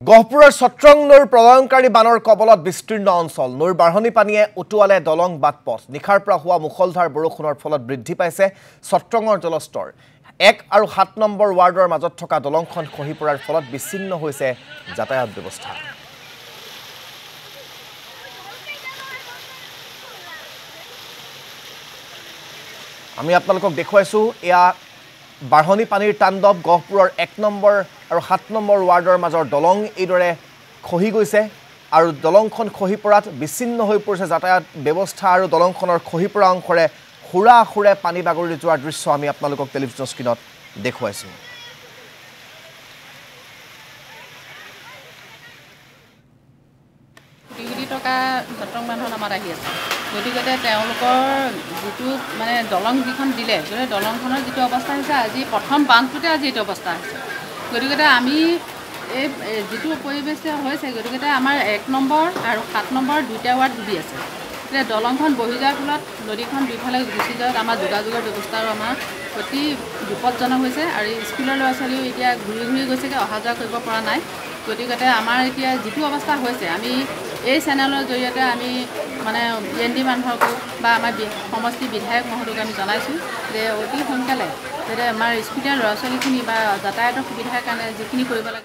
গহপুৰৰ সত্ৰং নৈৰ প্ৰলয়ংকাৰী বানৰ কবলত বিস্তীৰ্ণ অঞ্চল নৈৰ বাঢ়নী পানীয়ে উটুৱালে দলং বাটপথ নিখাৰ পৰা হোৱা মুখলধাৰ বৰষুণৰ ফলত বৃদ্ধি পাইছে সত্ৰঙৰ জলস্তৰ 1 আৰু 7 নম্বৰ ৱাৰ্ডৰ মাজত থকা দলংখন খহি পৰাৰ ফলত বিচ্ছিন্ন হৈছে যাতায়াত ব্যৱস্থা আমি আপোনালোকক দেখুৱাইছো এয়া বাঢ়নী পানীৰ তাণ্ডৱ গহপুৰৰ 1 নম্বৰ আৰু 7 নম্বৰ ৱাৰ্ডৰ মাজৰ দলং এইদৰে খহি গৈছে আৰু দলংখন খহি পৰাত বিচ্ছিন্ন হৈ পৰিছে যাতায়াত ব্যৱস্থা আৰু দলংখনৰ খহি পৰা অংশৰে খুৰা খুৰে পানী বাগৰি যোৱাৰ দৃশ্য আমি আপোনালোকক টেলিভিছন স্ক্ৰীনত দেখুৱাইছো টকা সত্ৰং বান্ধত আমাৰ আহি আছে গতিকে তেওঁলোকৰ যিটো মানে দলং যিখন দিলে দলংখনৰ যিটো অৱস্থা হৈছে আজি প্ৰথম বান্ধটোতে আজি এইটো অৱস্থা হৈছে গতিকে আমি এই যিটো পৰিৱেশ হৈছে গতিকে আমাৰ 1 নম্বৰ আৰু 7 নম্বৰ দুটা ৱাৰ্ড ডুবি আছে এতিয়া দলংখন বহি যোৱাৰ ফলত নদীখন দুইফালে গুচি যোৱাত আমাৰ যোগাযোগৰ ব্যৱস্থাও আমাৰ অতি বিপদজনক হৈছে আৰু স্কুলৰ ল'ৰা ছোৱালীও এতিয়া ঘূৰি ঘূৰি গৈছেগৈ অহা যোৱা কৰিব পৰা নাই গতিকে আমাৰ এতিয়া যিটো অৱস্থা হৈছে আমি এই চেনেলৰ জৰিয়তে আমি মানে এনডি মানুহকো বা আমাৰ সমষ্টি বিধায়ক মহোদয়ক আমি জনাইছোঁ যে অতি সোনকালে যাতে আমাৰ স্কুলীয়া ল'ৰা ছোৱালীখিনি বা যাতায়াতৰ সুবিধাৰ কাৰণে যিখিনি কৰিব লাগে